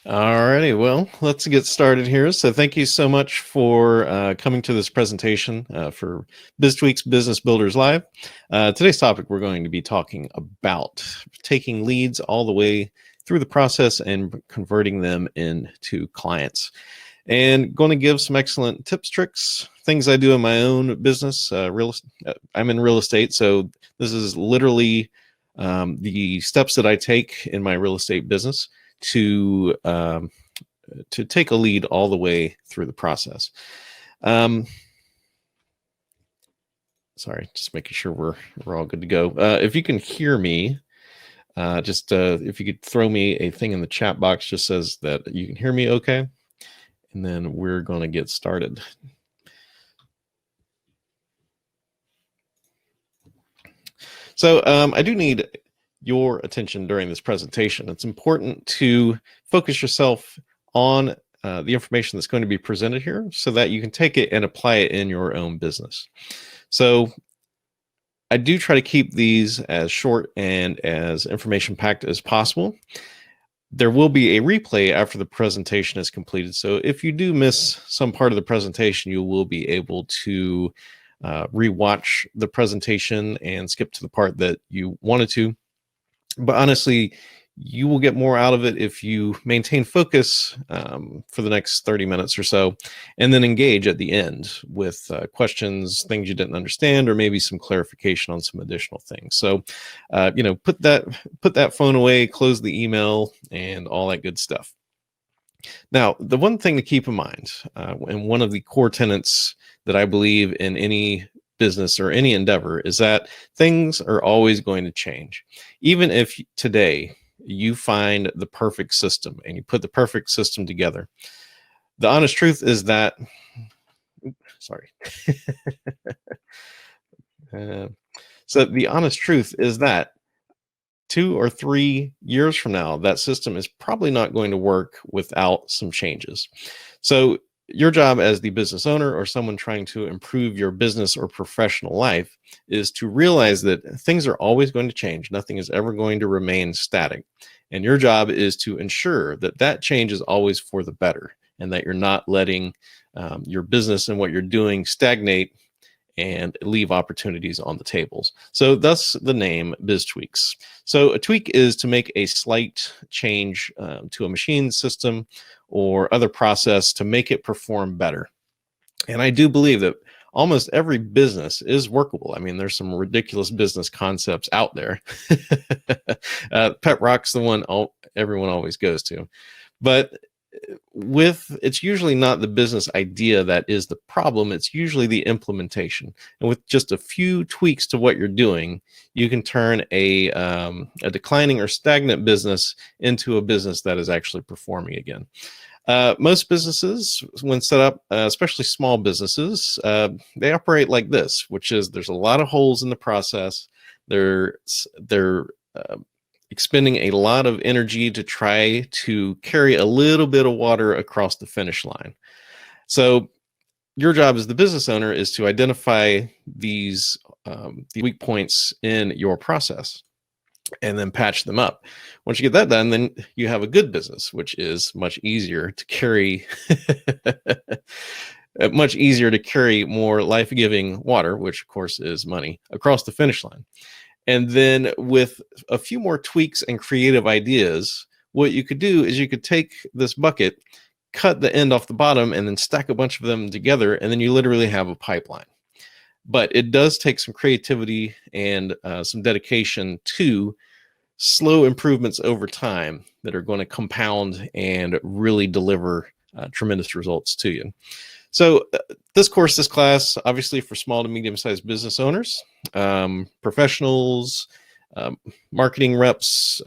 Alrighty, well, let's get started here. So thank you so much for coming to this presentation for BizTweaks Business Builders Live. Today's topic, we're going to be talking about taking leads all the way through the process and converting them into clients. And going to give some excellent tips, tricks, things I do in my own business. I'm in real estate, so this is literally the steps that I take in my real estate business to take a lead all the way through the process. Sorry, just making sure we're all good to go. If you can hear me, if you could throw me a thing in the chat box, just says that you can hear me okay, and then we're going to get started. So I do need your attention during this presentation. It's important to focus yourself on the information that's going to be presented here so that you can take it and apply it in your own business. So I do try to keep these as short and as information packed as possible. There will be a replay after the presentation is completed. So if you do miss some part of the presentation, you will be able to rewatch the presentation and skip to the part that you wanted to. But honestly, you will get more out of it if you maintain focus for the next 30 minutes or so, and then engage at the end with questions, things you didn't understand, or maybe some clarification on some additional things. So, put that phone away, close the email, and all that good stuff. Now, the one thing to keep in mind, and one of the core tenets that I believe in any business or any endeavor, is that things are always going to change. Even if today you find the perfect system and you put the perfect system together, the honest truth is that, so the honest truth is that 2 or 3 years from now, that system is probably not going to work without some changes. So your job as the business owner or someone trying to improve your business or professional life is to realize that things are always going to change. Nothing is ever going to remain static. And your job is to ensure that that change is always for the better and that you're not letting your business and what you're doing stagnate and leave opportunities on the tables. So thus the name BizTweaks. So a tweak is to make a slight change to a machine, system, or other process to make it perform better. And I do believe that almost every business is workable. I mean, there's some ridiculous business concepts out there. Pet Rock's the one everyone always goes to. But it's usually not the business idea that is the problem. It's usually the implementation. And with just a few tweaks to what you're doing, you can turn a declining or stagnant business into a business that is actually performing again. Most businesses, when set up, especially small businesses, they operate like this, which is there's a lot of holes in the process. They're expending a lot of energy to try to carry a little bit of water across the finish line. So your job as the business owner is to identify these the weak points in your process and then patch them up. Once you get that done, then you have a good business, which is much easier to carry much easier to carry more life-giving water, which of course is money, across the finish line. And then with a few more tweaks and creative ideas, what you could do is you could take this bucket, cut the end off the bottom, and then stack a bunch of them together, and then you literally have a pipeline. But it does take some creativity and some dedication to slow improvements over time that are going to compound and really deliver tremendous results to you. So this class, obviously for small to medium-sized business owners, professionals, marketing reps.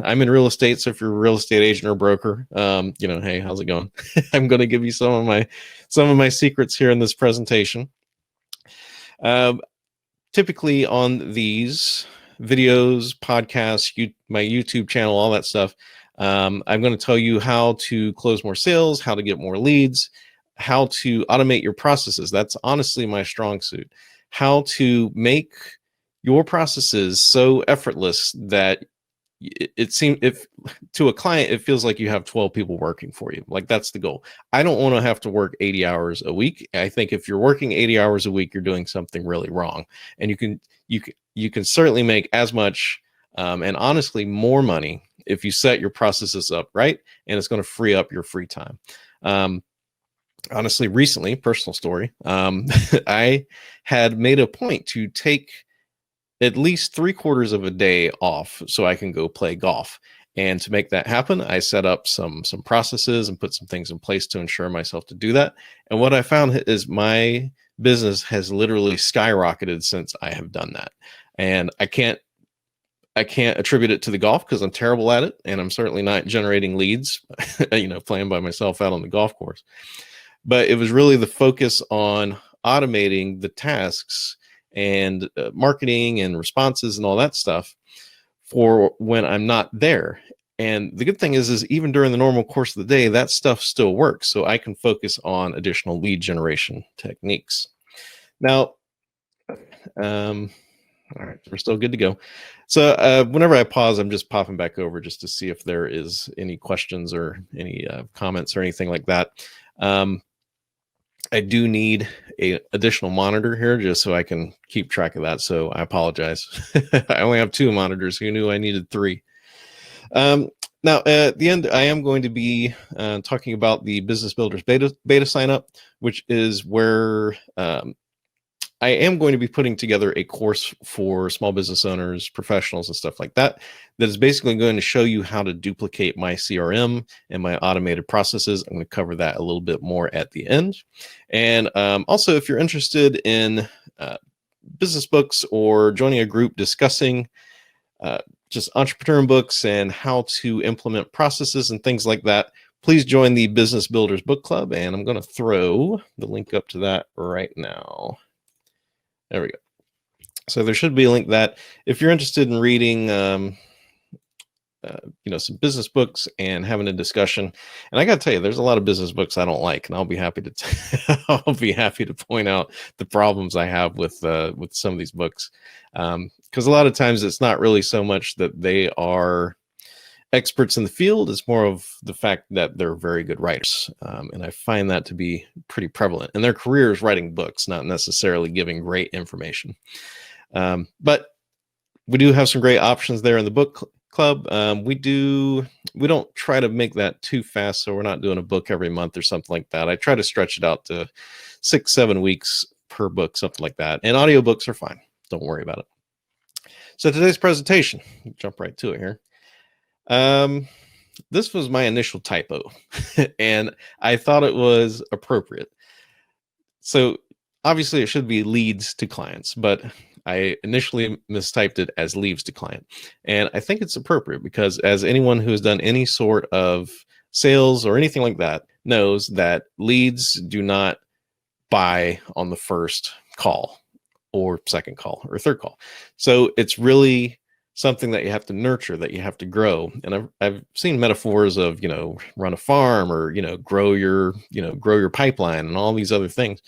I'm in real estate, so if you're a real estate agent or broker, hey, how's it going? I'm going to give you some of my secrets here in this presentation. Typically on these videos, podcasts, my YouTube channel, all that stuff, I'm going to tell you how to close more sales, how to get more leads, how to automate your processes. That's honestly my strong suit. How to make your processes so effortless that it seems, if to a client, it feels like you have 12 people working for you. Like, that's the goal. I don't want to have to work 80 hours a week. I think if you're working 80 hours a week, you're doing something really wrong. And you can certainly make as much, and honestly more money, if you set your processes up right, and it's going to free up your free time. Honestly, recently, personal story, I had made a point to take at least 3/4 of a day off so I can go play golf. And to make that happen, I set up some processes and put some things in place to ensure myself to do that. And what I found is my business has literally skyrocketed since I have done that. And I can't attribute it to the golf because I'm terrible at it, and I'm certainly not generating leads, playing by myself out on the golf course. But it was really the focus on automating the tasks and marketing and responses and all that stuff for when I'm not there. And the good thing is even during the normal course of the day, that stuff still works. So I can focus on additional lead generation techniques. Now, all right, we're still good to go. So whenever I pause, I'm just popping back over just to see if there is any questions or any comments or anything like that. I do need a additional monitor here just so I can keep track of that. So I apologize. I only have 2 monitors. Who knew I needed 3? Now, at the end, I am going to be talking about the Business Builders beta sign up, which is where I am going to be putting together a course for small business owners, professionals, and stuff like that. That is basically going to show you how to duplicate my CRM and my automated processes. I'm going to cover that a little bit more at the end. And also, if you're interested in business books or joining a group discussing just entrepreneur books and how to implement processes and things like that, please join the Business Builders Book Club. And I'm going to throw the link up to that right now. There we go. So there should be a link that if you're interested in reading, some business books and having a discussion. And I got to tell you, there's a lot of business books I don't like, and I'll be happy to I'll be happy to point out the problems I have with some of these books, because a lot of times it's not really so much that they are experts in the field. It's more of the fact that they're very good writers. And I find that to be pretty prevalent. And their career is writing books, not necessarily giving great information. But we do have some great options there in the book club. We don't try to make that too fast. So we're not doing a book every month or something like that. I try to stretch it out to 6-7 weeks per book, something like that. And audiobooks are fine. Don't worry about it. So today's presentation, jump right to it here. This was my initial typo and I thought it was appropriate. So obviously it should be leads to clients, but I initially mistyped it as leaves to client. And I think it's appropriate because as anyone who has done any sort of sales or anything like that knows that leads do not buy on the first call or second call or third call. So it's really something that you have to nurture, that you have to grow. And I've seen metaphors of, run a farm or, grow your pipeline and all these other things.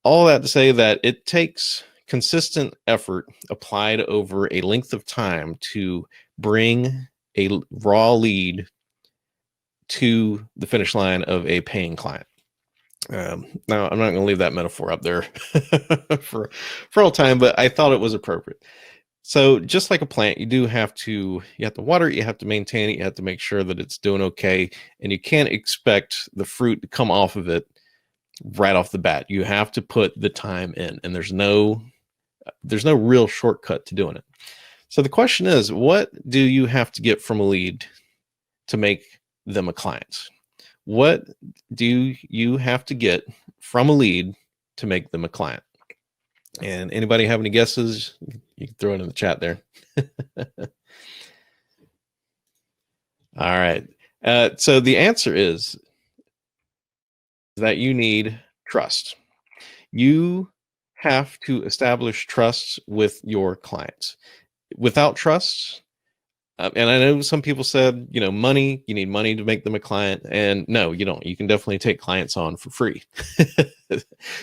All that to say that it takes consistent effort applied over a length of time to bring a raw lead to the finish line of a paying client. Now, I'm not going to leave that metaphor up there for all time, but I thought it was appropriate. So just like a plant, you have to water it, you have to maintain it, you have to make sure that it's doing okay, and you can't expect the fruit to come off of it right off the bat. You have to put the time in, and there's no real shortcut to doing it. So the question is, what do you have to get from a lead to make them a client? What do you have to get from a lead to make them a client? And anybody have any guesses? You can throw it in the chat there. All right. So the answer is that you need trust. You have to establish trust with your clients. Without trust, and I know some people said, money, you need money to make them a client. And no, you don't. You can definitely take clients on for free.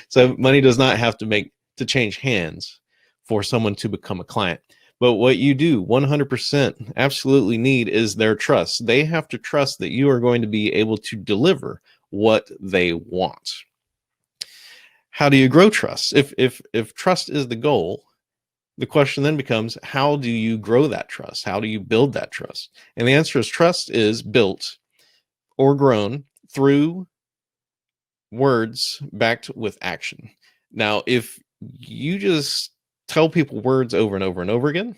So money does not have to change hands for someone to become a client. But what you do 100% absolutely need is their trust. They have to trust that you are going to be able to deliver what they want. How do you grow trust? If trust is the goal, the question then becomes, how do you grow that trust? How do you build that trust? And the answer is, trust is built or grown through words backed with action. Now, if you just tell people words over and over and over again,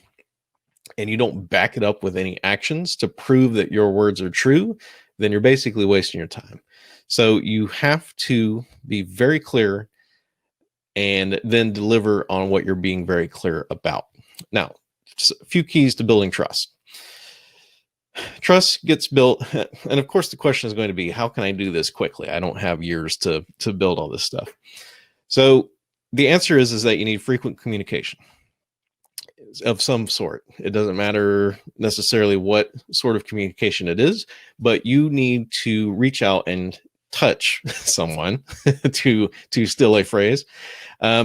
and you don't back it up with any actions to prove that your words are true, then you're basically wasting your time. So you have to be very clear and then deliver on what you're being very clear about. Now, a few keys to building trust. Trust gets built, and of course the question is going to be, how can I do this quickly? I don't have years to build all this stuff. So the answer is that you need frequent communication of some sort. It doesn't matter necessarily what sort of communication it is, but you need to reach out and touch someone to steal a phrase.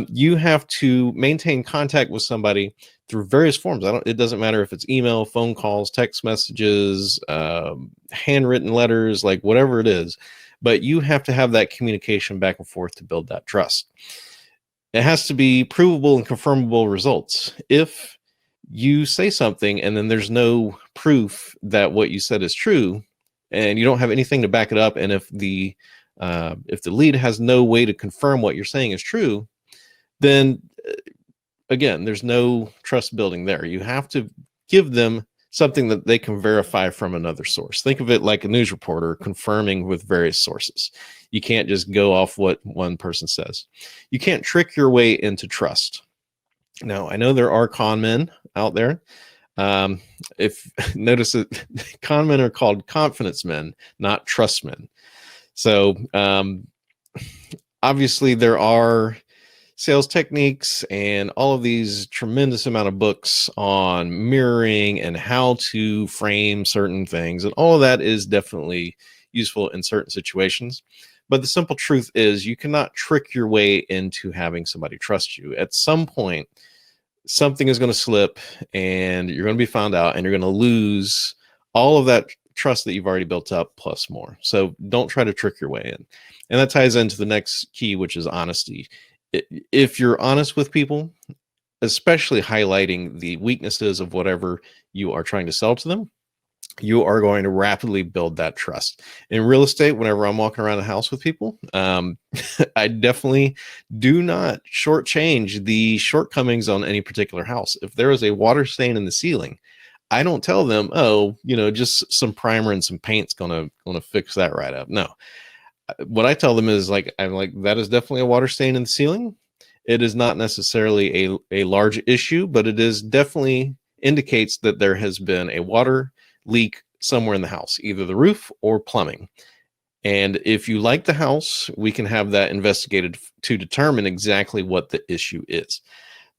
You have to maintain contact with somebody through various forms. It doesn't matter if it's email, phone calls, text messages, handwritten letters, like whatever it is, but you have to have that communication back and forth to build that trust. It has to be provable and confirmable results. If you say something and then there's no proof that what you said is true, and you don't have anything to back it up, and if the lead has no way to confirm what you're saying is true, then again, there's no trust building there. You have to give them something that they can verify from another source. Think of it like a news reporter confirming with various sources. You can't just go off what one person says. You can't trick your way into trust. Now, I know there are con men out there. If notice that con men are called confidence men, not trust men. So obviously there are sales techniques and all of these tremendous amount of books on mirroring and how to frame certain things. And all of that is definitely useful in certain situations. But the simple truth is you cannot trick your way into having somebody trust you. At some point, something is going to slip and you're going to be found out and you're going to lose all of that trust that you've already built up plus more. So don't try to trick your way in. And that ties into the next key, which is honesty. If you're honest with people, especially highlighting the weaknesses of whatever you are trying to sell to them, you are going to rapidly build that trust. In real estate, whenever I'm walking around the house with people, I definitely do not shortchange the shortcomings on any particular house. If there is a water stain in the ceiling, I don't tell them, oh, just some primer and some paint's gonna fix that right up. No. What I tell them is I'm like, that is definitely a water stain in the ceiling. It is not necessarily a large issue, but it is definitely indicates that there has been a water leak somewhere in the house, either the roof or plumbing. And if you like the house, we can have that investigated to determine exactly what the issue is.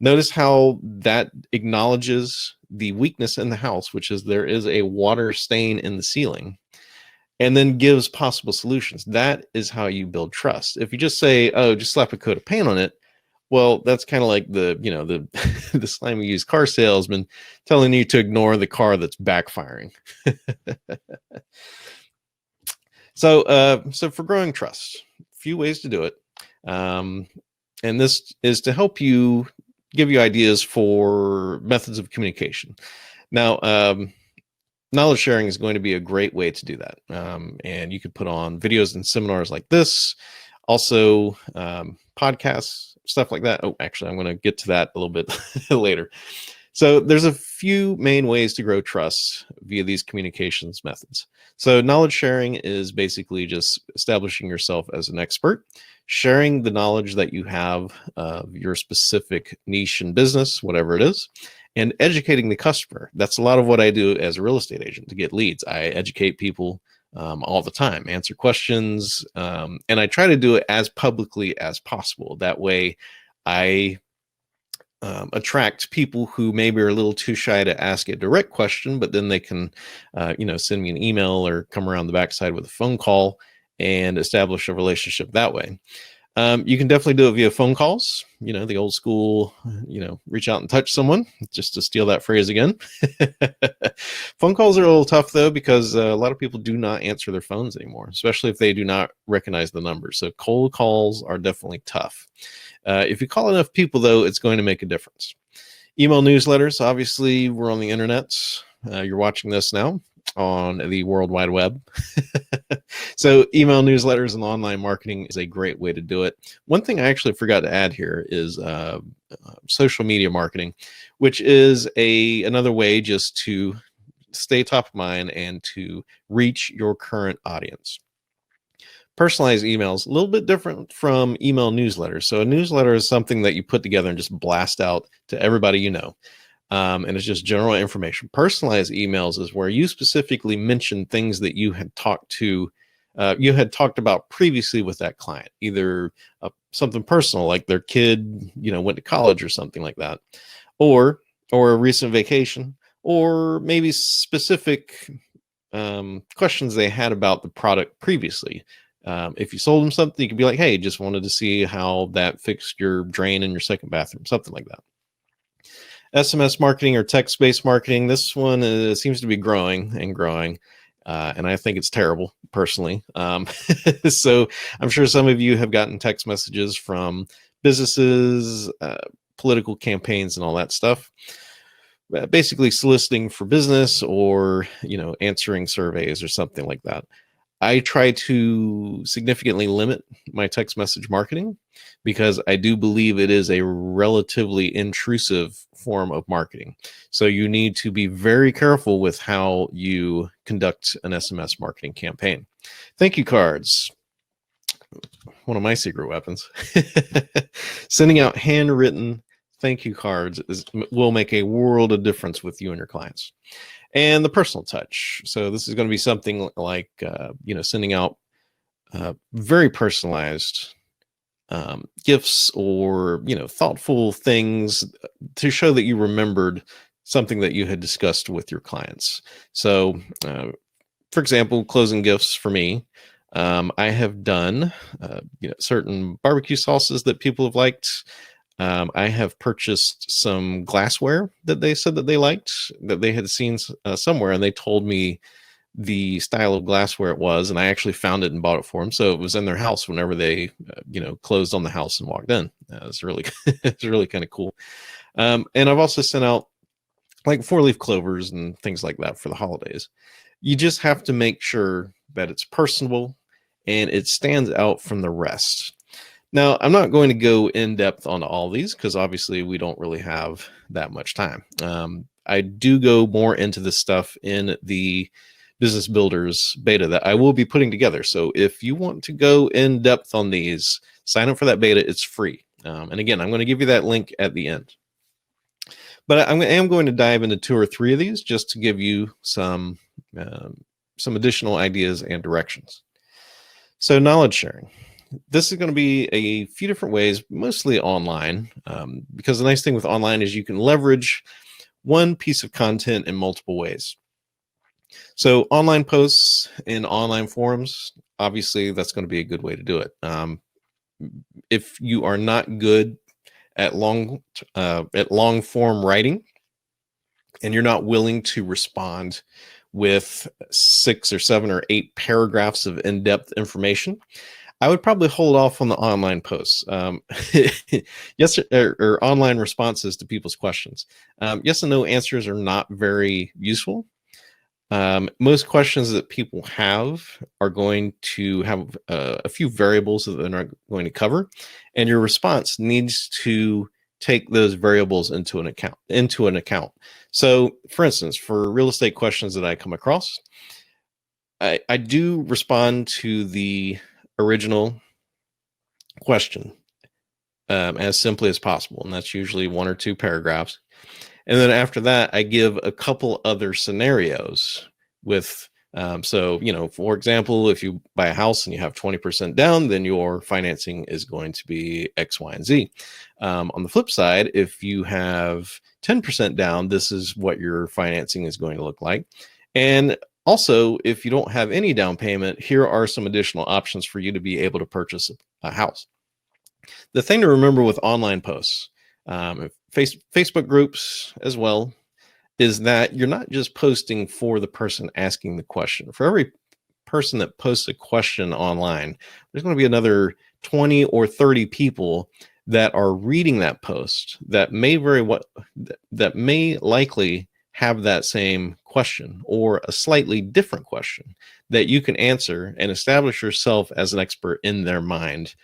Notice how that acknowledges the weakness in the house, which is there is a water stain in the ceiling, and then gives possible solutions. That is how you build trust. If you just say, oh, just slap a coat of paint on it, well, that's kind of like the the slimy used car salesman telling you to ignore the car that's backfiring. So for growing trust, a few ways to do it. And this is to help you, give you ideas for methods of communication. Now, knowledge sharing is going to be a great way to do that. And you could put on videos and seminars like this, also podcasts, stuff like that. Oh, actually, I'm going to get to that a little bit later. So there's a few main ways to grow trust via these communications methods. So knowledge sharing is basically just establishing yourself as an expert, sharing the knowledge that you have of your specific niche in business, whatever it is, and educating the customer. That's a lot of what I do as a real estate agent to get leads. I educate people all the time, answer questions, and I try to do it as publicly as possible. That way I attract people who maybe are a little too shy to ask a direct question, but then they can, send me an email or come around the backside with a phone call and establish a relationship that way. You can definitely do it via phone calls, the old school, reach out and touch someone, just to steal that phrase again. Phone calls are a little tough, though, because a lot of people do not answer their phones anymore, especially if they do not recognize the number. So cold calls are definitely tough. If you call enough people, though, it's going to make a difference. Email newsletters, obviously, we're on the internet. You're watching this now on the World Wide Web. So email newsletters and online marketing is a great way to do it. One thing I actually forgot to add here is social media marketing, which is another way just to stay top of mind and to reach your current audience. Personalized emails, a little bit different from email newsletters. So a newsletter is something that you put together and just blast out to everybody you know. And it's just general information. Personalized emails is where you specifically mention things that you had talked about previously with that client, either something personal, like their kid, went to college or something like that, or a recent vacation, or maybe specific questions they had about the product previously. If you sold them something, you could be like, hey, just wanted to see how that fixed your drain in your second bathroom, something like that. SMS marketing or text-based marketing, this one seems to be growing and growing, and I think it's terrible, personally. So I'm sure some of you have gotten text messages from businesses, political campaigns, and all that stuff, basically soliciting for business or, answering surveys or something like that. I try to significantly limit my text message marketing because I do believe it is a relatively intrusive form of marketing. So you need to be very careful with how you conduct an SMS marketing campaign. Thank you cards. One of my secret weapons. Sending out handwritten thank you cards will make a world of difference with you and your clients. And the personal touch. So this is going to be something like, sending out very personalized gifts or, thoughtful things to show that you remembered something that you had discussed with your clients. So, for example, closing gifts for me, I have done, certain barbecue sauces that people have liked. I have purchased some glassware that they said that they liked, that they had seen somewhere, and they told me the style of glassware it was, and I actually found it and bought it for them. So it was in their house whenever they, closed on the house and walked in. It's really, it's really kind of cool. And I've also sent out like 4-leaf clovers and things like that for the holidays. You just have to make sure that it's personable and it stands out from the rest. Now, I'm not going to go in depth on all these because obviously we don't really have that much time. I do go more into this stuff in the Business Builders beta that I will be putting together. So if you want to go in depth on these, sign up for that beta. It's free. And again, I'm going to give you that link at the end. But I am going to dive into 2 or 3 of these just to give you some additional ideas and directions. So knowledge sharing. This is going to be a few different ways, mostly online, because the nice thing with online is you can leverage one piece of content in multiple ways. So online posts in online forums, obviously that's going to be a good way to do it. If you are not good at long form writing and you're not willing to respond with 6 or 7 or 8 paragraphs of in-depth information, I would probably hold off on the online posts. Yes, or online responses to people's questions. Yes and no answers are not very useful. Most questions that people have are going to have a few variables that they're not going to cover, and your response needs to take those variables into an account. So, for instance, for real estate questions that I come across, I do respond to the original question as simply as possible, and that's usually 1 or 2 paragraphs. And then after that, I give a couple other scenarios with, for example, if you buy a house and you have 20% down, then your financing is going to be X, Y, and Z. On the flip side, if you have 10% down, this is what your financing is going to look like. And also, if you don't have any down payment, here are some additional options for you to be able to purchase a house. The thing to remember with online posts, Facebook groups as well, is that you're not just posting for the person asking the question. For every person that posts a question online, there's going to be another 20 or 30 people that are reading that post that may likely have that same question or a slightly different question that you can answer and establish yourself as an expert in their mind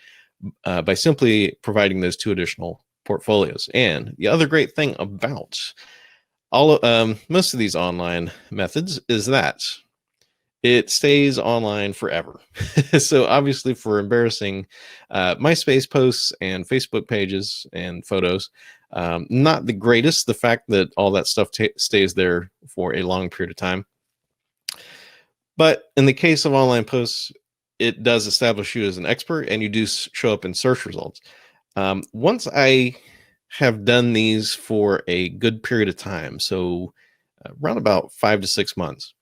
by simply providing those two additional portfolios. And the other great thing about most of these online methods is that it stays online forever. So obviously for embarrassing MySpace posts and Facebook pages and photos, not the greatest, the fact that all that stuff stays there for a long period of time. But in the case of online posts, it does establish you as an expert, and you do show up in search results. Once I have done these for a good period of time, so around about 5 to 6 months,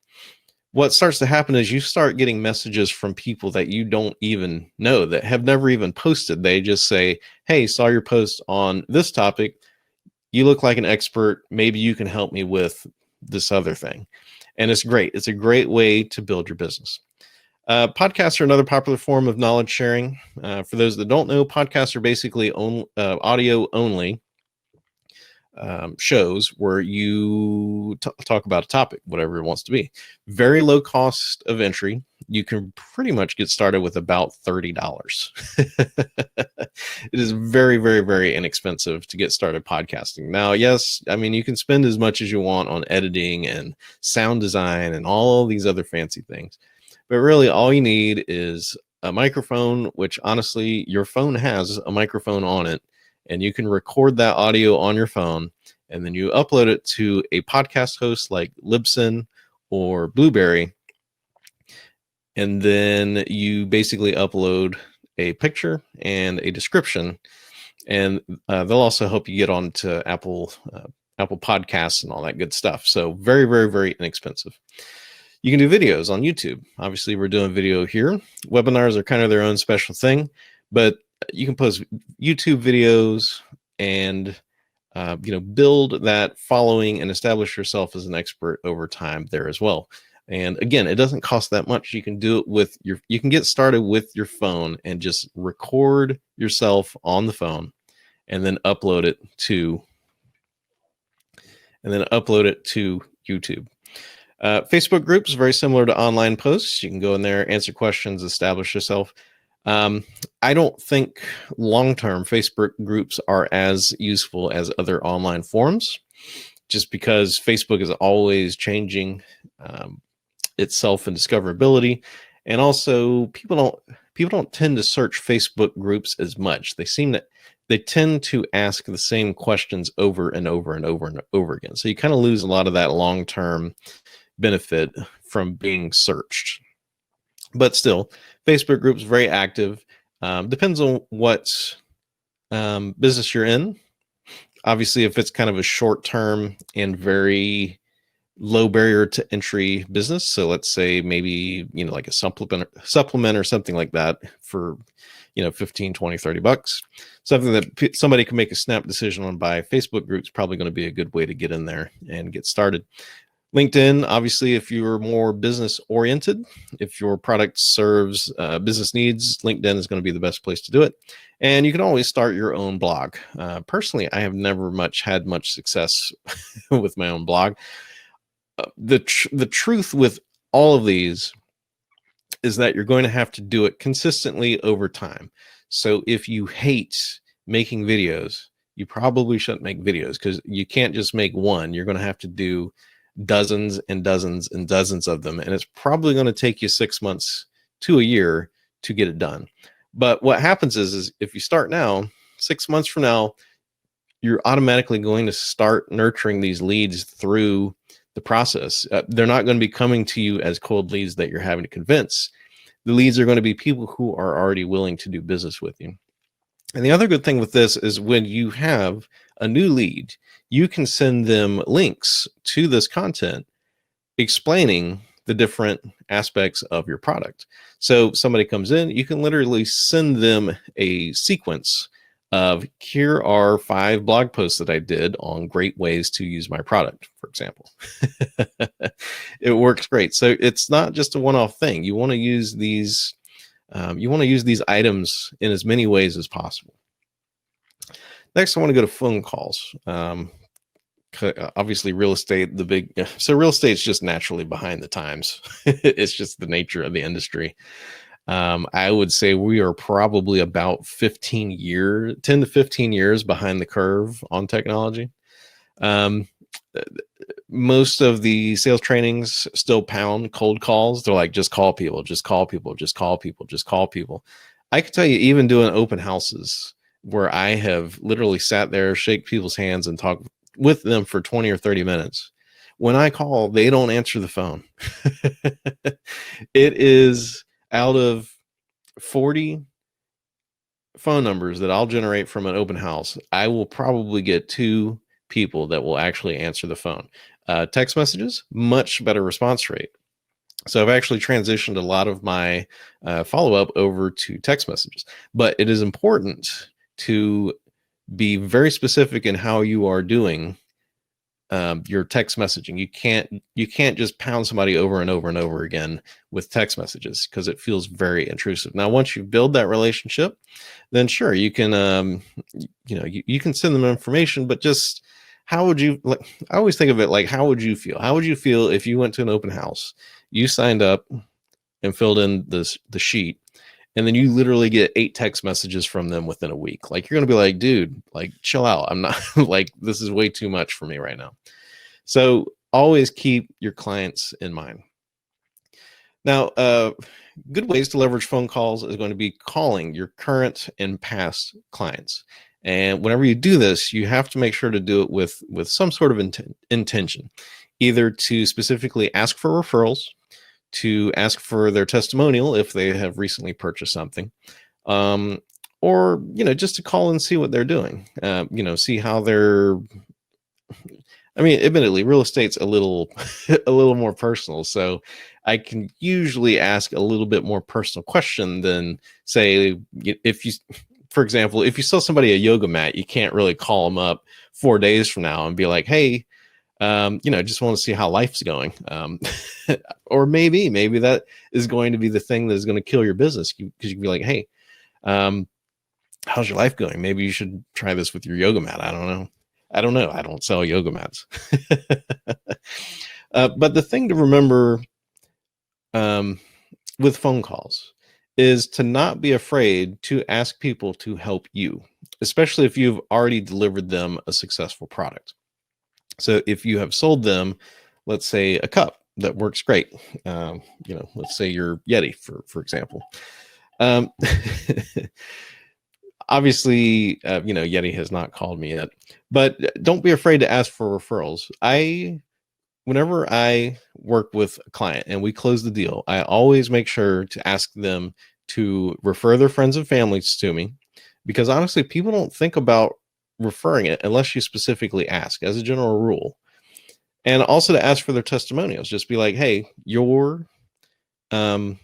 what starts to happen is you start getting messages from people that you don't even know, that have never even posted. They just say, hey, saw your post on this topic. You look like an expert. Maybe you can help me with this other thing. And it's great. It's a great way to build your business. Podcasts are another popular form of knowledge sharing. For those that don't know, podcasts are basically audio only shows where you talk about a topic, whatever it wants to be. Very low cost of entry. You can pretty much get started with about $30. It is very, very, very inexpensive to get started podcasting. Now, yes, I mean, you can spend as much as you want on editing and sound design and all these other fancy things. But really, all you need is a microphone, which honestly, your phone has a microphone on it, and you can record that audio on your phone, and then you upload it to a podcast host like Libsyn or Blueberry, and then you basically upload a picture and a description, and they'll also help you get onto Apple Podcasts and all that good stuff. So very, very, very inexpensive. You can do videos on YouTube. Obviously, we're doing video here. Webinars are kind of their own special thing, but you can post YouTube videos and build that following and establish yourself as an expert over time there as well. And again, it doesn't cost that much. You can do it you can get started with your phone and just record yourself on the phone and then upload it to YouTube. Facebook groups, very similar to online posts. You can go in there, answer questions, establish yourself. I don't think long-term Facebook groups are as useful as other online forums, just because Facebook is always changing itself and discoverability. And also people don't tend to search Facebook groups as much. They tend to ask the same questions over and over and over and over again. So you kind of lose a lot of that long-term benefit from being searched. But still, Facebook groups very active. Depends on what business you're in. Obviously, if it's kind of a short-term and very low barrier to entry business, so let's say maybe like a supplement or something like that for 15, 20, $30, something that somebody can make a snap decision on by, Facebook groups probably going to be a good way to get in there and get started. LinkedIn, obviously, if you're more business oriented, if your product serves business needs, LinkedIn is going to be the best place to do it. And you can always start your own blog. Personally, I have never had much success with my own blog. The truth with all of these is that you're going to have to do it consistently over time. So if you hate making videos, you probably shouldn't make videos, because you can't just make one. You're going to have to do dozens and dozens and dozens of them, and it's probably going to take you 6 months to a year to get it done. But what happens is if you start now, 6 months from now, you're automatically going to start nurturing these leads through the process. They're not going to be coming to you as cold leads that you're having to convince. The leads are going to be people who are already willing to do business with you. And the other good thing with this is when you have a new lead, you can send them links to this content explaining the different aspects of your product. So somebody comes in, you can literally send them a sequence of, here are 5 blog posts that I did on great ways to use my product, for example. It works great. So it's not just a one-off thing. You want to use these items in as many ways as possible. Next, I want to go to phone calls. Obviously, real estate, real estate's just naturally behind the times. It's just the nature of the industry. I would say we are probably about 10 to 15 years behind the curve on technology. Most of the sales trainings still pound cold calls. They're like, just call people, just call people, just call people, just call people. I can tell you, even doing open houses where I have literally sat there, shake people's hands and talk with them for 20 or 30 minutes. When I call, they don't answer the phone. It is out of 40 phone numbers that I'll generate from an open house, I will probably get 2 people that will actually answer the phone. Text messages, much better response rate. So I've actually transitioned a lot of my follow-up over to text messages, but it is important to be very specific in how you are doing your text messaging. You can't just pound somebody over and over and over again with text messages, because it feels very intrusive. Now, once you build that relationship, then sure, you can you can send them information, but just how would you, like, I always think of it like, how would you feel? How would you feel if you went to an open house, you signed up and filled in the sheet, and then you literally get 8 text messages from them within a week? Like, you're going to be like, dude, like, chill out. I'm not like, this is way too much for me right now. So always keep your clients in mind. Now, good ways to leverage phone calls is going to be calling your current and past clients. And whenever you do this, you have to make sure to do it with some sort of intention, either to specifically ask for referrals, to ask for their testimonial if they have recently purchased something, or just to call and see what they're doing. See how they're. I mean, admittedly, real estate's a little more personal, so I can usually ask a little bit more personal question than, say, if you. For example, if you sell somebody a yoga mat, you can't really call them up 4 days from now and be like, hey, just want to see how life's going. Or maybe that is going to be the thing that is going to kill your business, because you can be like, hey, how's your life going? Maybe you should try this with your yoga mat. I don't know. I don't sell yoga mats. But the thing to remember with phone calls is to not be afraid to ask people to help you, especially if you've already delivered them a successful product. So if you have sold them, let's say, a cup that works great, let's say your Yeti, for example. Obviously, Yeti has not called me yet, but don't be afraid to ask for referrals. Whenever I work with a client and we close the deal, I always make sure to ask them to refer their friends and families to me, because honestly, people don't think about referring it unless you specifically ask, as a general rule. And also to ask for their testimonials. Just be like, hey, an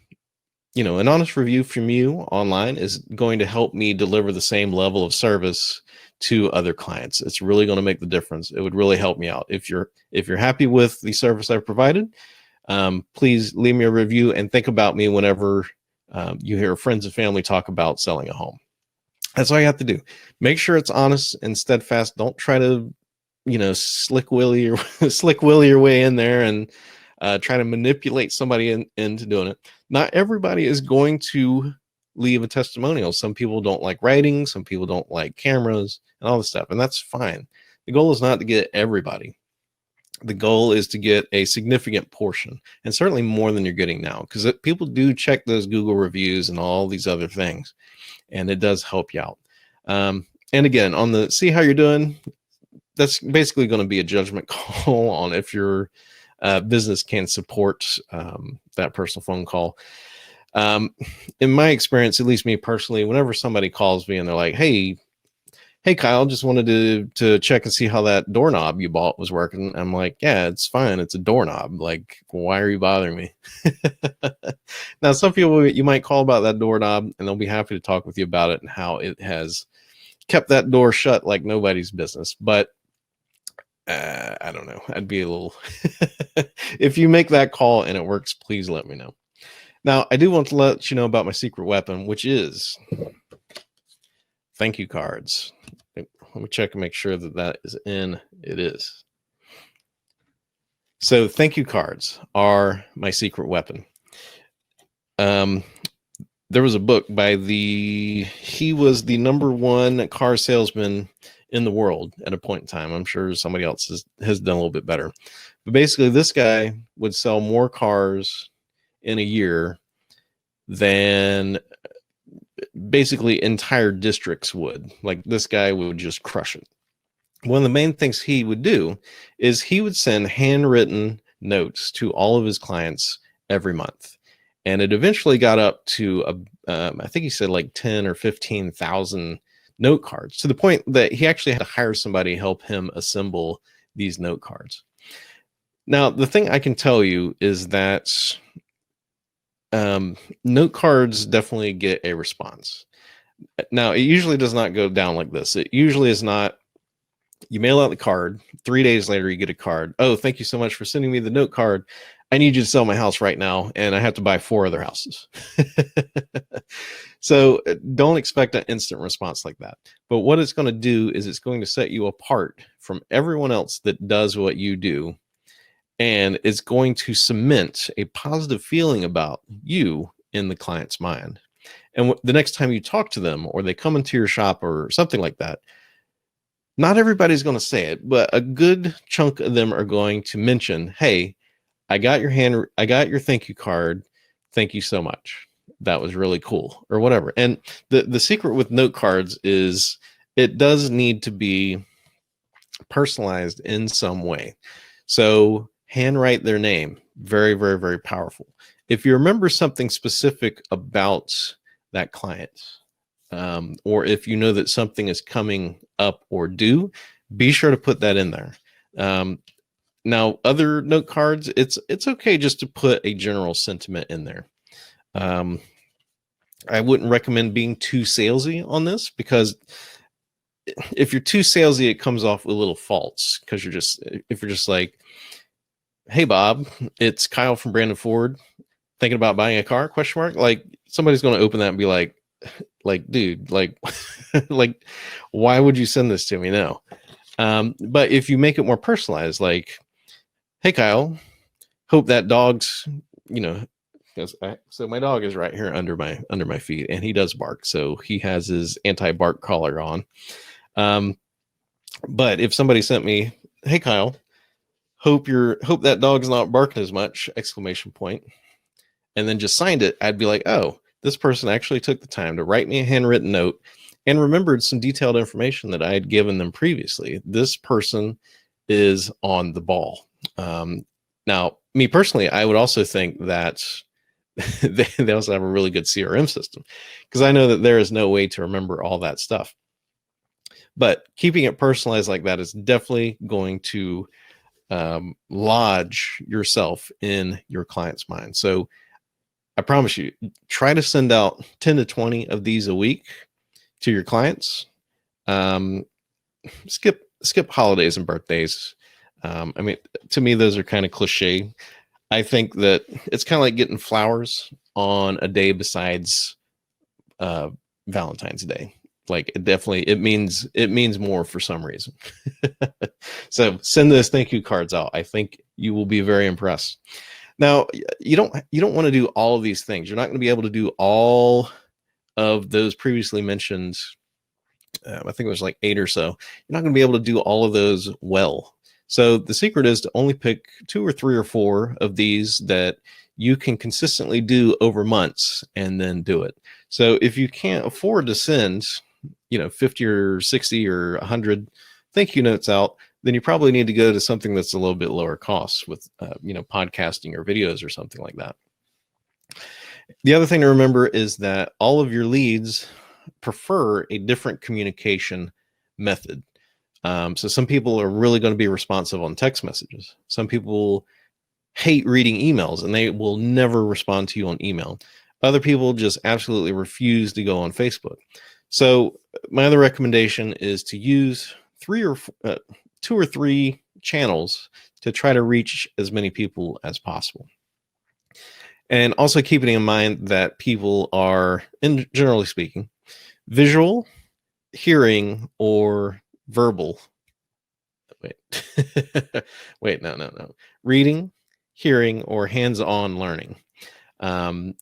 honest review from you online is going to help me deliver the same level of service to other clients. It's really going to make the difference. It would really help me out. If you're happy with the service I've provided, please leave me a review and think about me whenever you hear friends and family talk about selling a home. That's all you have to do. Make sure it's honest and steadfast. Don't try to, slick willy your way in there and try to manipulate somebody into doing it. Not everybody is going to leave a testimonial. Some people don't like writing. Some people don't like cameras and all this stuff, and that's fine. The goal is not to get everybody. The goal is to get a significant portion, and certainly more than you're getting now, because people do check those Google reviews and all these other things, and it does help you out. And again, on the see how you're doing, that's basically going to be a judgment call on if your business can support that personal phone call. In my experience, at least me personally, whenever somebody calls me and they're like, hey, hey Kyle, just wanted to check and see how that doorknob you bought was working. I'm like, yeah, it's fine. It's a doorknob. Like, why are you bothering me? Now, some people you might call about that doorknob, and they'll be happy to talk with you about it and how it has kept that door shut like nobody's business. But I don't know. I'd be a little. If you make that call and it works, please let me know. Now, I do want to let you know about my secret weapon, which is thank you cards. Let me check and make sure that that is in. It is. So thank you cards are my secret weapon. There was a book by he was the #1 car salesman in the world at a point in time. I'm sure somebody else has done a little bit better. But basically, this guy would sell more cars in a year than basically entire districts would. Like, this guy would just crush it. One of the main things he would do is he would send handwritten notes to all of his clients every month. And it eventually got up to, I think he said like 10 or 15,000 note cards, to the point that he actually had to hire somebody to help him assemble these note cards. Now, the thing I can tell you is that note cards definitely get a response. Now, it usually does not go down like this. It usually is not, you mail out the card, 3 days later, you get a card. Oh, thank you so much for sending me the note card. I need you to sell my house right now, and I have to buy 4 other houses. So don't expect an instant response like that. But what it's going to do is it's going to set you apart from everyone else that does what you do. And it's going to cement a positive feeling about you in the client's mind. And the next time you talk to them or they come into your shop or something like that, not everybody's going to say it, but a good chunk of them are going to mention, hey, I got your thank you card. Thank you so much. That was really cool, or whatever. And the secret with note cards is it does need to be personalized in some way. So handwrite their name. Very, very, very powerful. If you remember something specific about that client, or if you know that something is coming up or due, be sure to put that in there. Now, other note cards, it's okay just to put a general sentiment in there. I wouldn't recommend being too salesy on this, because if you're too salesy, it comes off a little false, because if you're just like, hey, Bob, it's Kyle from Brandon Ford, thinking about buying a car, ? Like, somebody's going to open that and be like, dude, like, like, why would you send this to me now? But if you make it more personalized, like, hey, Kyle, hope that dog's, so my dog is right here under my feet, and he does bark. So he has his anti-bark collar on. But if somebody sent me, hey, Kyle, hope that dog's not barking as much, ! And then just signed it, I'd be like, oh, this person actually took the time to write me a handwritten note and remembered some detailed information that I had given them previously. This person is on the ball. Now, me personally, I would also think that they also have a really good CRM system, because I know that there is no way to remember all that stuff. But keeping it personalized like that is definitely going to lodge yourself in your client's mind. So I promise you, try to send out 10 to 20 of these a week to your clients. Skip holidays and birthdays. I mean, to me, those are kind of cliche. I think that it's kind of like getting flowers on a day besides Valentine's Day. Like, it means more for some reason. So send those thank you cards out. I think you will be very impressed. Now, you don't want to do all of these things. You're not going to be able to do all of those previously mentioned. I think it was like 8 or so. You're not going to be able to do all of those well. So the secret is to only pick 2 or 3 or 4 of these that you can consistently do over months, and then do it. So if you can't afford to send, 50 or 60 or 100 thank you notes out, then you probably need to go to something that's a little bit lower cost with, podcasting or videos or something like that. The other thing to remember is that all of your leads prefer a different communication method. So some people are really going to be responsive on text messages. Some people hate reading emails and they will never respond to you on email. Other people just absolutely refuse to go on Facebook. So my other recommendation is to use two or three channels to try to reach as many people as possible. And also keeping in mind that people are, generally speaking, visual, hearing, or verbal. Wait, no. Reading, hearing, or hands-on learning.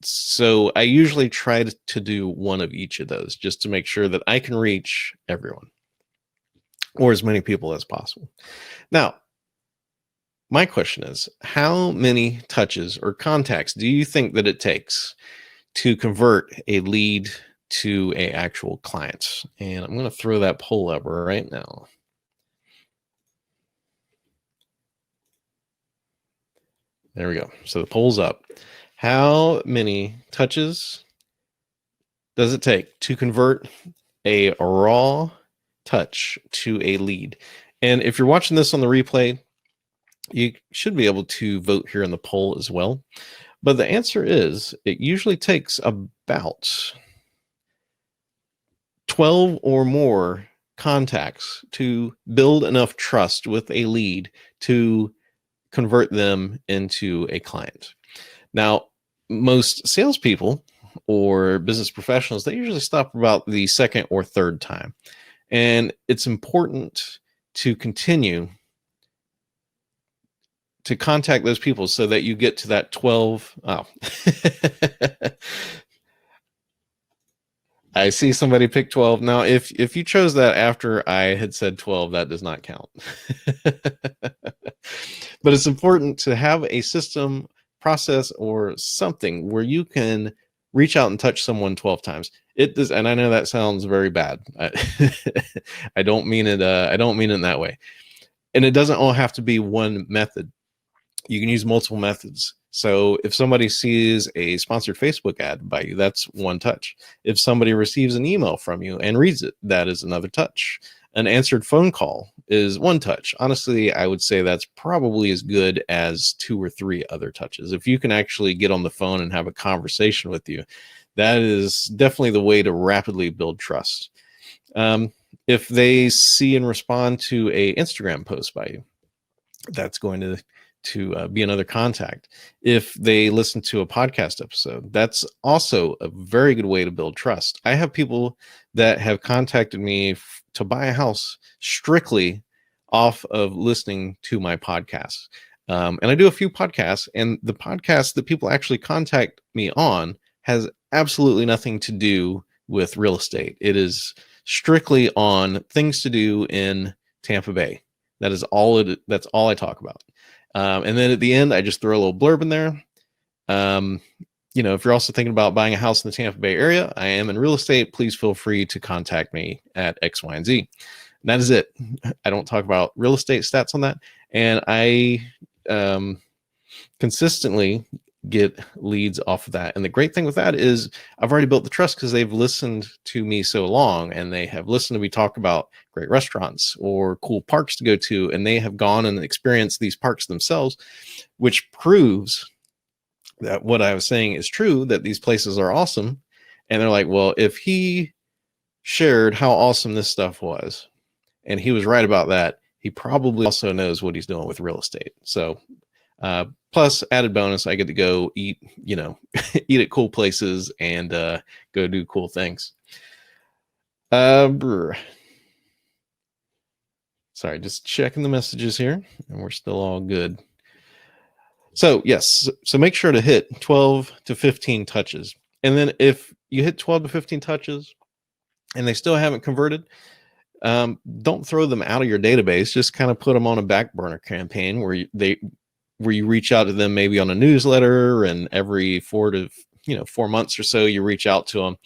So I usually try to do one of each of those just to make sure that I can reach everyone or as many people as possible. Now, my question is, how many touches or contacts do you think that it takes to convert a lead to an actual client? And I'm going to throw that poll up right now. There we go. So the poll's up. How many touches does it take to convert a raw touch to a lead? And if you're watching this on the replay, you should be able to vote here in the poll as well. But the answer is it usually takes about 12 or more contacts to build enough trust with a lead to convert them into a client. Now, most salespeople or business professionals, they usually stop about the second or third time. And it's important to continue to contact those people so that you get to that 12. Oh, I see somebody pick 12. Now, if you chose that after I had said 12, that does not count. But it's important to have a system, process, or something where you can reach out and touch someone 12 times. It does, and I know that sounds very bad. I don't mean it. I don't mean it in that way. And it doesn't all have to be one method. You can use multiple methods. So if somebody sees a sponsored Facebook ad by you, that's one touch. If somebody receives an email from you and reads it, that is another touch. An answered phone call is one touch. Honestly, I would say that's probably as good as 2 or 3 other touches. If you can actually get on the phone and have a conversation with you, that is definitely the way to rapidly build trust. If they see and respond to a Instagram post by you, that's going to be another contact. If they listen to a podcast episode, that's also a very good way to build trust. I have people that have contacted me to buy a house strictly off of listening to my podcasts. And I do a few podcasts, and the podcast that people actually contact me on has absolutely nothing to do with real estate. It is strictly on things to do in Tampa Bay. That's all I talk about. And then at the end, I just throw a little blurb in there. If you're also thinking about buying a house in the Tampa Bay area, I am in real estate. Please feel free to contact me at X, Y, and Z. And that is it. I don't talk about real estate stats on that. And I consistently get leads off of that. And the great thing with that is I've already built the trust because they've listened to me so long, and they have listened to me talk about great restaurants or cool parks to go to, and they have gone and experienced these parks themselves, which proves that what I was saying is true, that these places are awesome. And they're like, well, if he shared how awesome this stuff was and he was right about that, he probably also knows what he's doing with real estate. So plus added bonus, I get to go eat, eat at cool places and go do cool things. Sorry, just checking the messages here, and we're still all good. So yes, so make sure to hit 12 to 15 touches. And then if you hit 12 to 15 touches and they still haven't converted, don't throw them out of your database. Just kind of put them on a back burner campaign where you reach out to them maybe on a newsletter, and every 4 months or so you reach out to them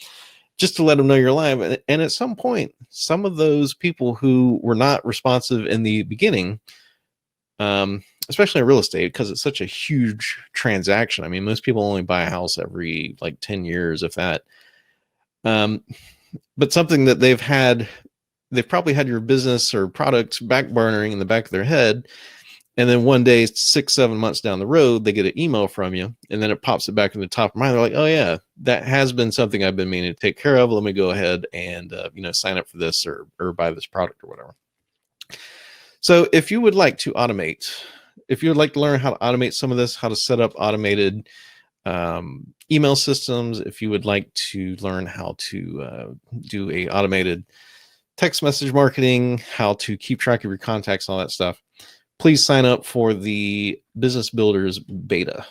just to let them know you're live. And at some point, some of those people who were not responsive in the beginning, especially in real estate, because it's such a huge transaction. I mean, most people only buy a house every 10 years, if that. But something that they've had they've probably had your business or product back burnering in the back of their head. And then one day, 6-7 months down the road, they get an email from you, and then it pops it back in the top of mind. They're like, "Oh yeah, that has been something I've been meaning to take care of. Let me go ahead and sign up for this or buy this product or whatever." So, if you would like to automate, if you would like to learn how to automate some of this, how to set up automated email systems, if you would like to learn how to do a automated text message marketing, how to keep track of your contacts, all that stuff, please sign up for the Business Builders beta.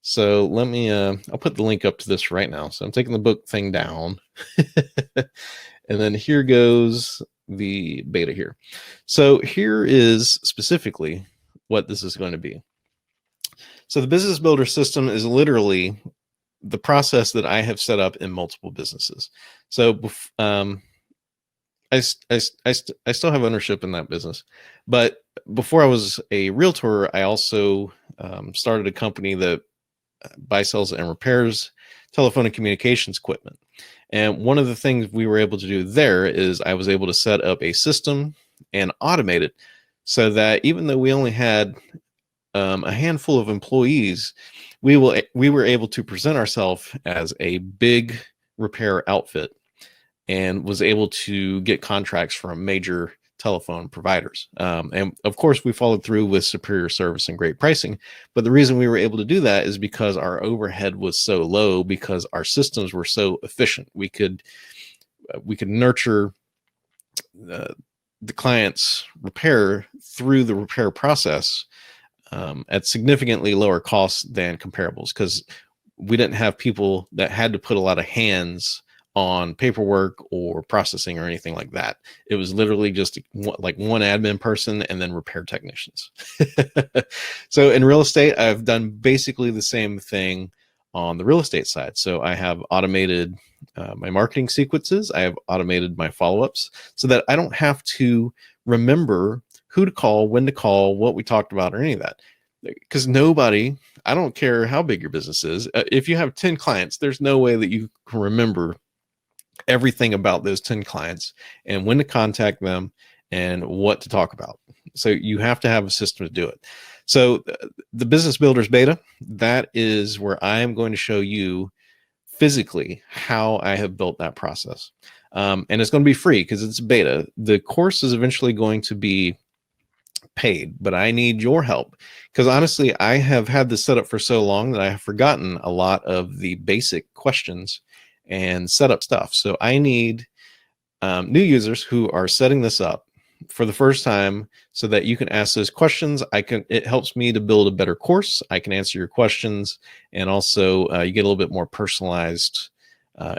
So let me, I'll put the link up to this right now. So I'm taking the book thing down. And then here goes the beta here. So here is specifically what this is going to be. So the Business Builder system is literally the process that I have set up in multiple businesses. So I still have ownership in that business, but before I was a realtor, I also started a company that buys, sells, and repairs telephone and communications equipment. And one of the things we were able to do there is I was able to set up a system and automate it so that even though we only had a handful of employees, we were able to present ourselves as a big repair outfit and was able to get contracts from major telephone providers. And of course, we followed through with superior service and great pricing. But the reason we were able to do that is because our overhead was so low, because our systems were so efficient. We could nurture the client's repair through the repair process at significantly lower costs than comparables, because we didn't have people that had to put a lot of hands on paperwork or processing or anything like that. It was literally just like one admin person and then repair technicians. So in real estate, I've done basically the same thing on the real estate side. So I have automated my marketing sequences. I have automated my follow-ups so that I don't have to remember who to call, when to call, what we talked about, or any of that. Because I don't care how big your business is. If you have 10 clients, there's no way that you can remember everything about those 10 clients and when to contact them and what to talk about. So you have to have a system to do it. So the Business Builders beta, that is where I am going to show you physically how I have built that process. And it's going to be free because it's beta. The course is eventually going to be paid, but I need your help because honestly, I have had this set up for so long that I have forgotten a lot of the basic questions and setup stuff. So I need new users who are setting this up for the first time so that you can ask those questions. It helps me to build a better course. I can answer your questions, and also you get a little bit more personalized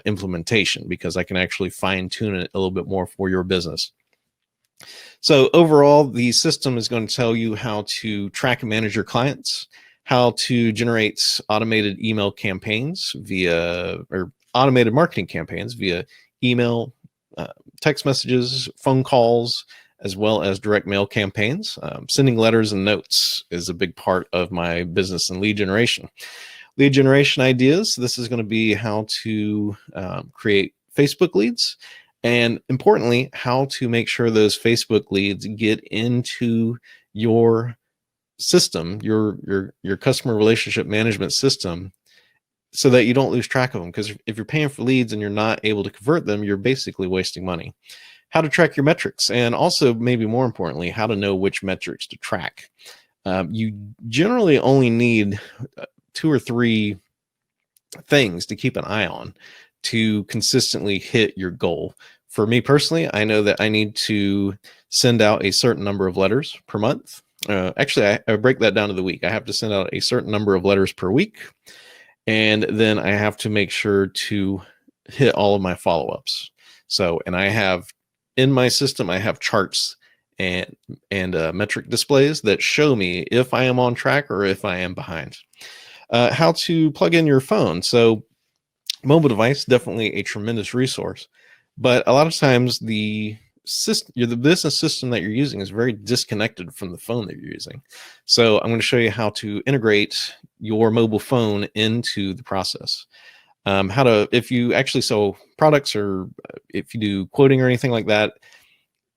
implementation because I can actually fine tune it a little bit more for your business. So overall, the system is going to tell you how to track and manage your clients, how to generate automated email campaigns or automated marketing campaigns via email, text messages, phone calls, as well as direct mail campaigns. Sending letters and notes is a big part of my business and lead generation. Lead generation ideas. This is going to be how to create Facebook leads, and importantly, how to make sure those Facebook leads get into your system, your customer relationship management system, so that you don't lose track of them. Because if you're paying for leads and you're not able to convert them, you're basically wasting money. How to track your metrics, and also maybe more importantly, how to know which metrics to track. You generally only need 2 or 3 things to keep an eye on to consistently hit your goal. For me personally, I know that I need to send out a certain number of letters per month. Actually, I break that down to the week. I have to send out a certain number of letters per week. And then I have to make sure to hit all of my follow-ups. So, and I have in my system, I have charts and metric displays that show me if I am on track or if I am behind. How to plug in your phone. So mobile device, definitely a tremendous resource, but a lot of times the business system that you're using is very disconnected from the phone that you're using. So I'm going to show you how to integrate your mobile phone into the process. If you actually sell products or if you do quoting or anything like that,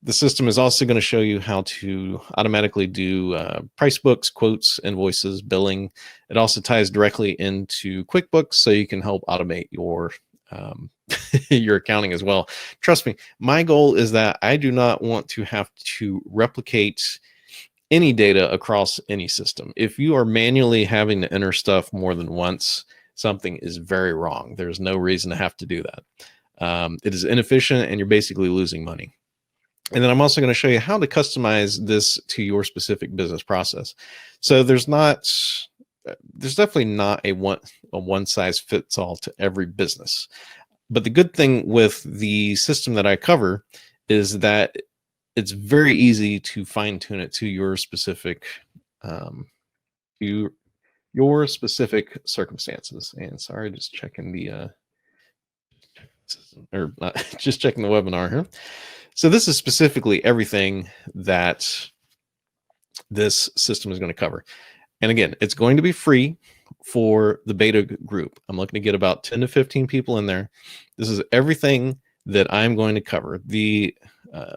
The system is also going to show you how to automatically do price books, quotes, invoices, billing. It also ties directly into QuickBooks, so you can help automate your your accounting as well. Trust me, my goal is that I do not want to have to replicate any data across any system. If you are manually having to enter stuff more than once, something is very wrong. There's no reason to have to do that. It is inefficient, and you're basically losing money. And then I'm also going to show you how to customize this to your specific business process. So there's definitely not a one size fits all to every business. But the good thing with the system that I cover is that it's very easy to fine tune it to your specific circumstances. And sorry, just checking the just checking the webinar here. So this is specifically everything that this system is going to cover. And again, it's going to be free for the beta group. I'm looking to get about 10 to 15 people in there. This is everything that I'm going to cover.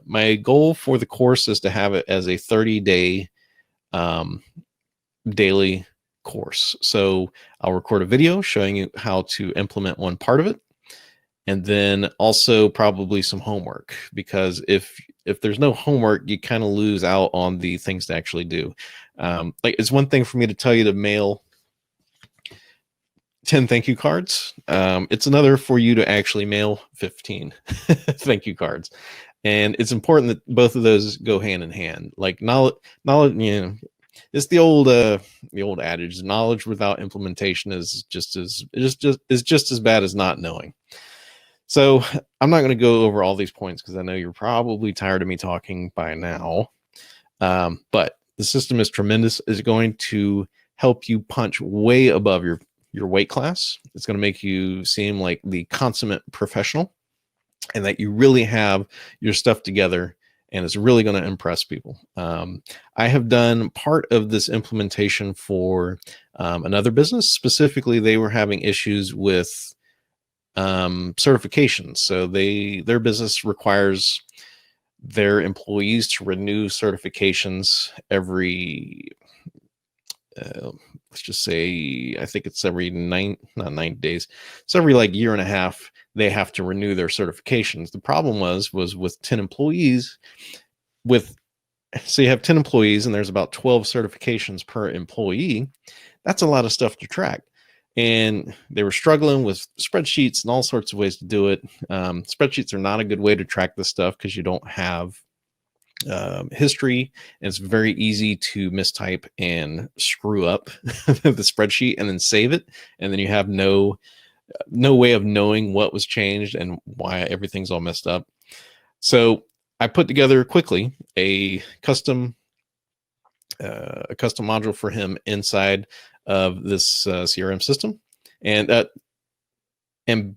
My goal for the course is to have it as a 30-day daily course. So I'll record a video showing you how to implement one part of it. And then also probably some homework, because if there's no homework, you kind of lose out on the things to actually do. Like, it's one thing for me to tell you to mail 10 thank you cards. It's another for you to actually mail 15 thank you cards. And it's important that both of those go hand in hand. Like knowledge, it's the old adage: knowledge without implementation is just as bad as not knowing. So I'm not going to go over all these points because I know you're probably tired of me talking by now. But the system is tremendous. It's going to help you punch way above your weight class. It's going to make you seem like the consummate professional, and that you really have your stuff together, and it's really going to impress people. I have done part of this implementation for another business. Specifically, they were having issues with certifications. So their business requires their employees to renew certifications every let's just say, I think it's every not 9 days. It's every like year and a half they have to renew their certifications. The problem was with 10 employees. So you have 10 employees and there's about 12 certifications per employee. That's a lot of stuff to track. And they were struggling with spreadsheets and all sorts of ways to do it. Spreadsheets are not a good way to track this stuff because you don't have history, and it's very easy to mistype and screw up the spreadsheet and then save it. And then you have no way of knowing what was changed and why everything's all messed up. So I put together quickly a custom module for him inside of this CRM system, and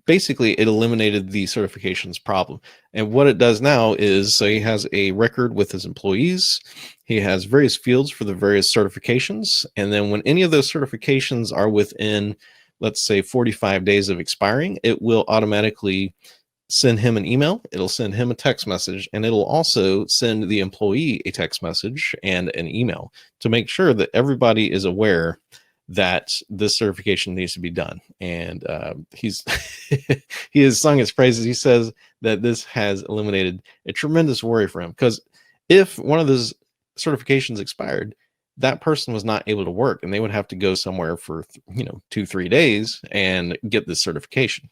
basically it eliminated the certifications problem. And what it does now is, so he has a record with his employees, he has various fields for the various certifications, and then when any of those certifications are within, let's say, 45 days of expiring, it will automatically send him an email, it'll send him a text message, and it'll also send the employee a text message and an email to make sure that everybody is aware that this certification needs to be done. And he has sung his praises. He says that this has eliminated a tremendous worry for him, because if one of those certifications expired, that person was not able to work, and they would have to go somewhere for 2-3 days and get this certification.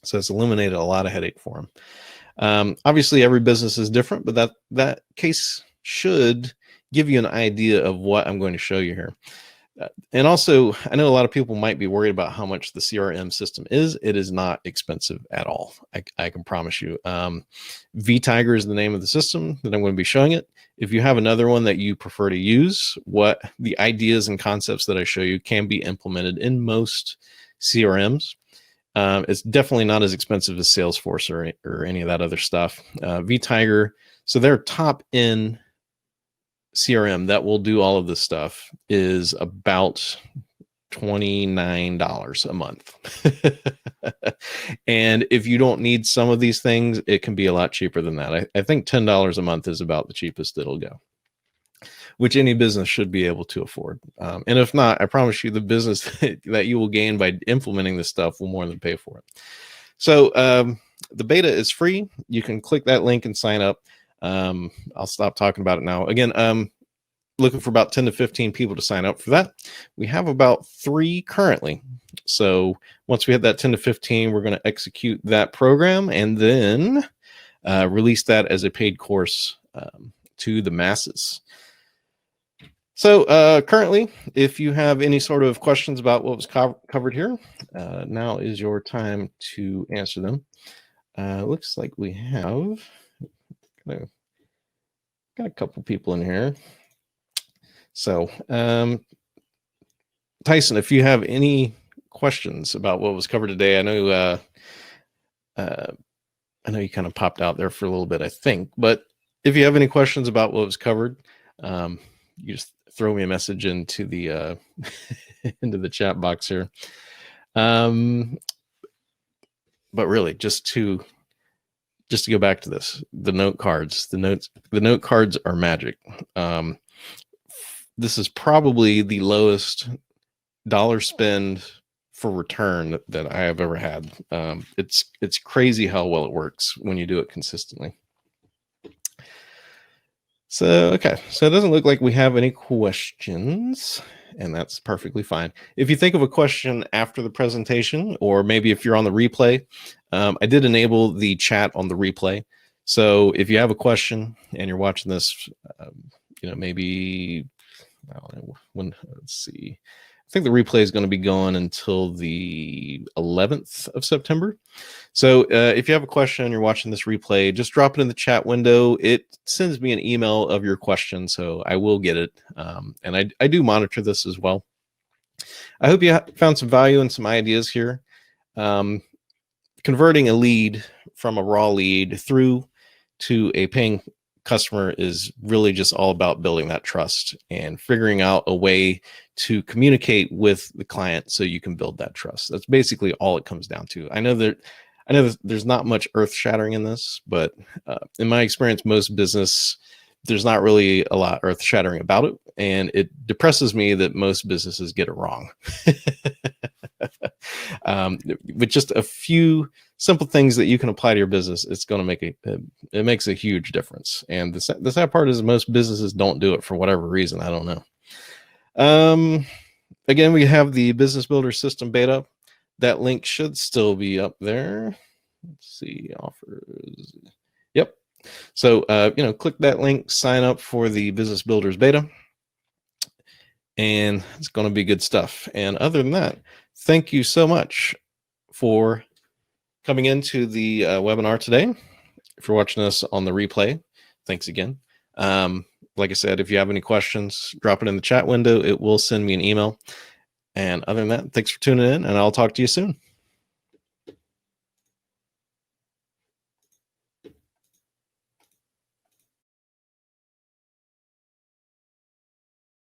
So it's eliminated a lot of headache for him. Obviously, every business is different, but that case should give you an idea of what I'm going to show you here. And also, I know a lot of people might be worried about how much the CRM system is. It is not expensive at all. I can promise you. vTiger is the name of the system that I'm going to be showing it. If you have another one that you prefer to use, what the ideas and concepts that I show you can be implemented in most CRMs. It's definitely not as expensive as Salesforce or any of that other stuff. vTiger, so their top end CRM that will do all of this stuff is about $29 a month. And if you don't need some of these things, it can be a lot cheaper than that. I think $10 a month is about the cheapest it'll go, which any business should be able to afford. And if not, I promise you the business that you will gain by implementing this stuff will more than pay for it. So the beta is free. You can click that link and sign up. I'll stop talking about it now. Again, looking for about 10 to 15 people to sign up for that. We have about 3 currently. So once we hit that 10 to 15, we're going to execute that program and then release that as a paid course to the masses. So currently, if you have any sort of questions about what was covered here, now is your time to answer them. Looks like we have got a couple people in here. So Tyson, if you have any questions about what was covered today, I know you kind of popped out there for a little bit, I think, but if you have any questions about what was covered, you just throw me a message into the into the chat box here. But really, just to go back to this, the note cards, the note cards are magic. This is probably the lowest dollar spend for return that I have ever had. It's crazy how well it works when you do it consistently. So, okay. So it doesn't look like we have any questions, and that's perfectly fine. If you think of a question after the presentation, or maybe if you're on the replay, I did enable the chat on the replay. So if you have a question and you're watching this, maybe, I don't know when, let's see. I think the replay is going to be going until the 11th of September. So if you have a question and you're watching this replay, just drop it in the chat window. It sends me an email of your question, so I will get it. And I do monitor this as well. I hope you found some value and some ideas here. Converting a lead from a raw lead through to a paying customer is really just all about building that trust and figuring out a way to communicate with the client so you can build that trust. That's basically all it comes down to. I know there's not much earth shattering in this, but in my experience, most business, there's not really a lot earth shattering about it. And it depresses me that most businesses get it wrong. With just a few simple things that you can apply to your business, it's going to make it makes a huge difference. And the sad part is most businesses don't do it for whatever reason. I don't know. Again, we have the Business Builder System beta. That link should still be up there. Let's see, offers. Yep. So, click that link, sign up for the Business Builders beta, and it's going to be good stuff. And other than that, thank you so much for coming into the webinar today. If you're watching us on the replay, thanks again. Like I said, if you have any questions, drop it in the chat window. It will send me an email. And other than that, thanks for tuning in, and I'll talk to you soon.